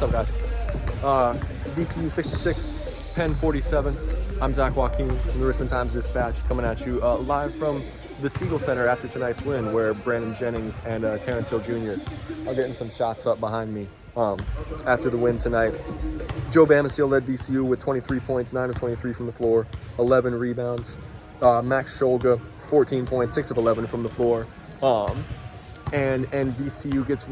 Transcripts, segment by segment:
up, guys? VCU 66, Penn 47. I'm Joachim from the Richmond Times-Dispatch coming at you live from the Siegel Center after tonight's win, where Brandon Jennings and Terrence Hill Jr. are getting some shots up behind me after the win tonight. Joe Bamisile led VCU with 23 points, 9 of 23 from the floor, 11 rebounds. Max Scholga, 14 points, 6 of 11 from the floor. And VCU gets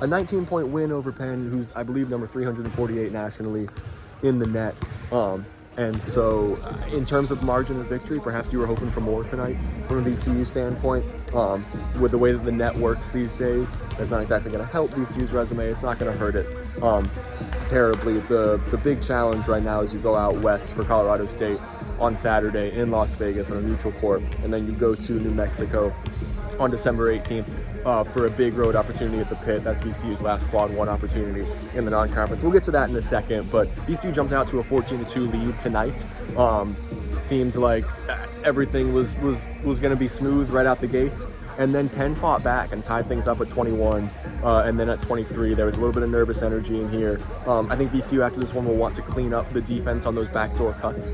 a 19-point win over Penn, who's, I believe, number 348 nationally in the net. And so in terms of margin of victory, perhaps you were hoping for more tonight from a VCU standpoint. With the way that the net works these days, that's not exactly going to help VCU's resume. It's not going to hurt it terribly. The big challenge right now is you go out west for Colorado State on Saturday in Las Vegas on a neutral court, and then you go to New Mexico on December 18th for a big road opportunity at the Pit. That's VCU's last quad one opportunity in the non-conference. We'll get to that in a second, but VCU jumped out to a 14-2 lead tonight. Seemed like everything was going to be smooth right out the gates. And then Penn fought back and tied things up at 21. And then at 23, there was a little bit of nervous energy in here. I think VCU after this one will want to clean up the defense on those backdoor cuts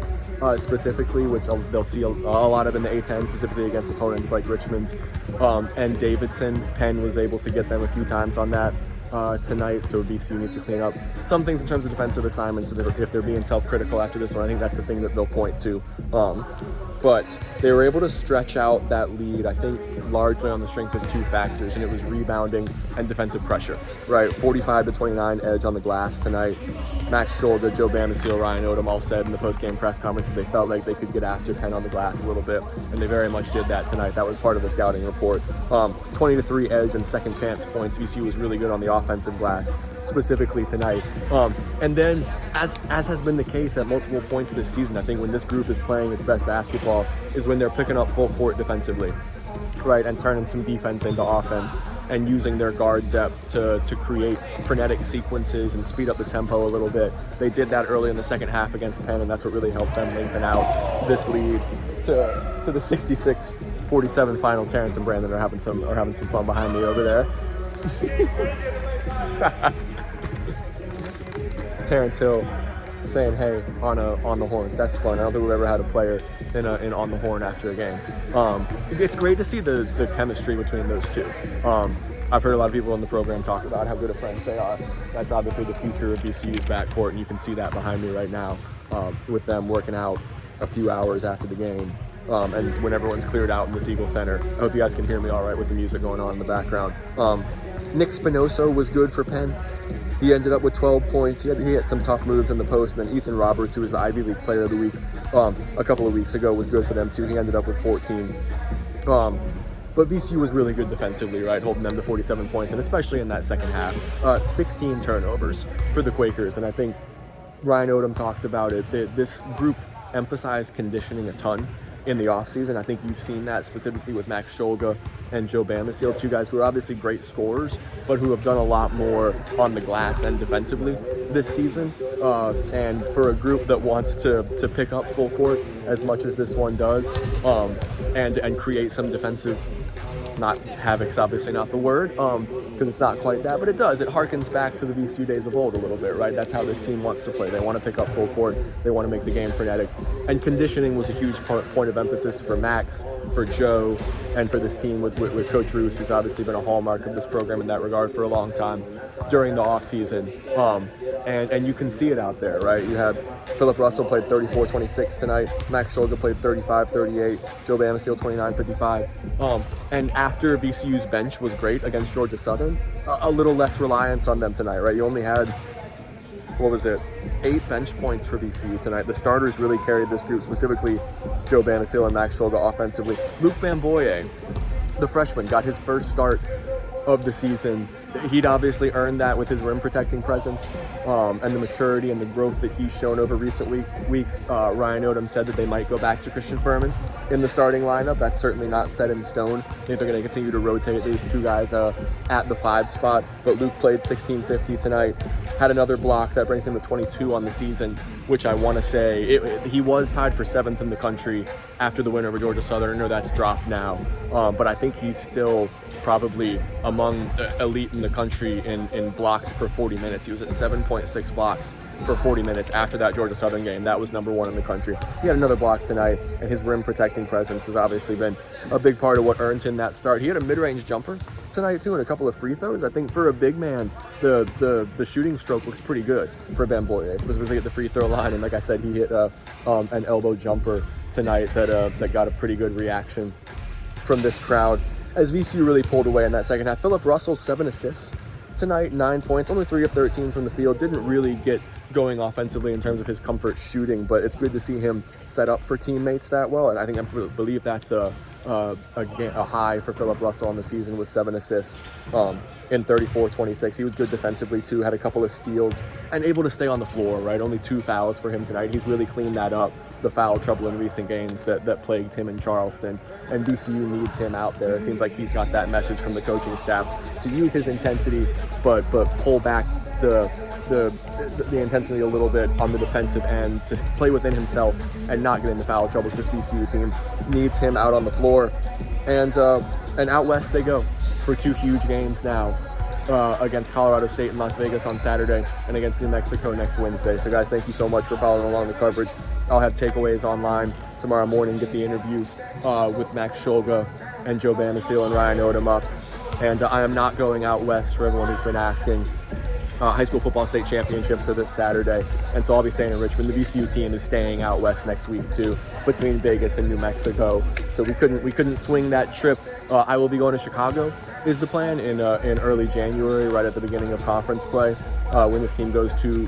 specifically, which they'll see a lot of in the A-10, specifically against opponents like Richmond's and Davidson. Penn was able to get them a few times on that tonight, so VCU needs to clean up some things in terms of defensive assignments. So if they're being self-critical after this one, I think that's the thing that they'll point to. But they were able to stretch out that lead, I think, largely on the strength of two factors, and it was rebounding and defensive pressure, right? 45-29 edge on the glass tonight. Max Scholga, Joe Bamisile, Ryan Odom all said in the post-game press conference that they felt like they could get after Penn on the glass a little bit, and they very much did that tonight. That was part of the scouting report. 20-3 edge and second chance points. VCU was really good on the offensive glass, specifically tonight. And then, as has been the case at multiple points this season, I think when this group is playing its best basketball is when they're picking up full court defensively, right, and turning some defense into offense and using their guard depth to create frenetic sequences and speed up the tempo a little bit. They did that early in the second half against Penn, and that's what really helped them lengthen out this lead to the 66-47 final. Terrence and Brandon are having some fun behind me over there. Terrence Hill saying hey on the horns. That's fun. I don't think we've ever had a player in on the horn after a game. It's great to see the chemistry between those two. I've heard a lot of people in the program talk about how good of friends they are. That's obviously the future of VCU's backcourt, and you can see that behind me right now with them working out a few hours after the game. And when everyone's cleared out in the Siegel Center. I hope you guys can hear me all right with the music going on in the background. Nick Spinoso was good for Penn. He ended up with 12 points. He had some tough moves in the post. And then Ethan Roberts, who was the Ivy League Player of the Week a couple of weeks ago, was good for them too. He ended up with 14. But VCU was really good defensively, right, holding them to 47 points, and especially in that second half. 16 turnovers for the Quakers, and I think Ryan Odom talked about it. This group emphasized conditioning a ton in the offseason. I think you've seen that specifically with Max Scholga and Joe Bamisile, two guys who are obviously great scorers, but who have done a lot more on the glass and defensively this season. And for a group that wants to pick up full court as much as this one does, and create some defensive, not havoc's obviously not the word, because it's not quite that, but it does. It harkens back to the VCU days of old a little bit, right? That's how this team wants to play. They want to pick up full court. They want to make the game frenetic. And conditioning was a huge point of emphasis for Max, for Joe, and for this team with Coach Roos, who's obviously been a hallmark of this program in that regard for a long time during the offseason. And you can see it out there, right? You had Philip Russell played 34-26 tonight. Max Scholga played 35-38. Joe Bamisile 29-55. And after VCU's bench was great against Georgia Southern, a little less reliance on them tonight, right? You only had, 8 bench points for VCU tonight. The starters really carried this group, specifically Joe Bamisile and Max Scholga offensively. Luke Van Boye, the freshman, got his first start of the season. He'd obviously earned that with his rim protecting presence and the maturity and the growth that he's shown over recent weeks. Ryan Odom said that they might go back to Christian Furman in the starting lineup. That's certainly not set in stone. I think they're going to continue to rotate these two guys at the 5 spot. But Luke played 16-50 tonight. Had another block that brings him to 22 on the season, which I want to say he was tied for 7th in the country after the win over Georgia Southern. I know that's dropped now, but I think he's still probably among the elite in the country in blocks per 40 minutes. He was at 7.6 blocks per 40 minutes after that Georgia Southern game. That was number 1 in the country. He had another block tonight, and his rim protecting presence has obviously been a big part of what earned him that start. He had a mid-range jumper tonight too, and a couple of free throws. I think for a big man, the shooting stroke looks pretty good for Ben Boyer, specifically at the free throw line. And like I said, he hit an elbow jumper tonight that got a pretty good reaction from this crowd, as VCU really pulled away in that second half. Philip Russell, 7 assists tonight, 9 points, only 3 of 13 from the field. Didn't really get going offensively in terms of his comfort shooting, but it's good to see him set up for teammates that well. And I think I believe that's a high for Philip Russell on the season with 7 assists in 34-26. He was good defensively too, had a couple of steals and able to stay on the floor, right? Only 2 fouls for him tonight. He's really cleaned that up, the foul trouble in recent games that plagued him in Charleston, and VCU needs him out there. It seems like he's got that message from the coaching staff to use his intensity but pull back the intensity a little bit on the defensive end, to play within himself and not get into foul trouble. This VCU team needs him out on the floor, and out west they go for 2 huge games now, against Colorado State in Las Vegas on Saturday and against New Mexico next Wednesday. So guys, thank you so much for following along the coverage. I'll have takeaways online tomorrow morning, get the interviews with Max Shulga and Joe Bamisile and Ryan Odom up. And I am not going out west, for everyone who's been asking. High school football state championships are this Saturday, and so I'll be staying in Richmond. The VCU team is staying out west next week too, between Vegas and New Mexico. So we couldn't swing that trip. I will be going to Chicago, is the plan, in early January, right at the beginning of conference play, when this team goes to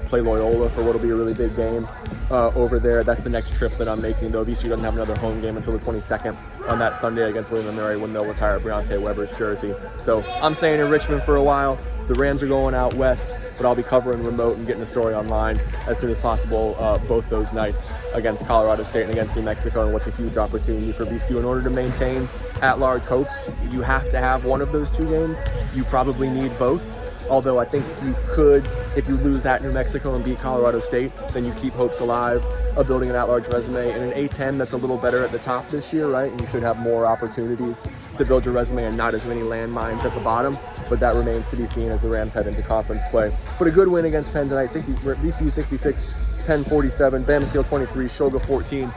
play Loyola for what will be a really big game over there. That's the next trip that I'm making, though. VCU doesn't have another home game until the 22nd on that Sunday against William & Mary, when they'll retire Breonte Weber's jersey. So I'm staying in Richmond for a while. The Rams are going out west, but I'll be covering remote and getting the story online as soon as possible, both those nights against Colorado State and against New Mexico, and what's a huge opportunity for VCU. In order to maintain at-large hopes, you have to have one of those 2 games. You probably need both, although I think you could, if you lose at New Mexico and beat Colorado State, then you keep hopes alive of building an at-large resume. And an A10 that's a little better at the top this year, right? And you should have more opportunities to build your resume and not as many landmines at the bottom. But that remains to be seen as the Rams head into conference play. But a good win against Penn tonight, VCU 66, Penn 47, Bamisile 23, Shulga 14,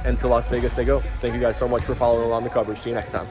and to Las Vegas they go. Thank you guys so much for following along the coverage. See you next time.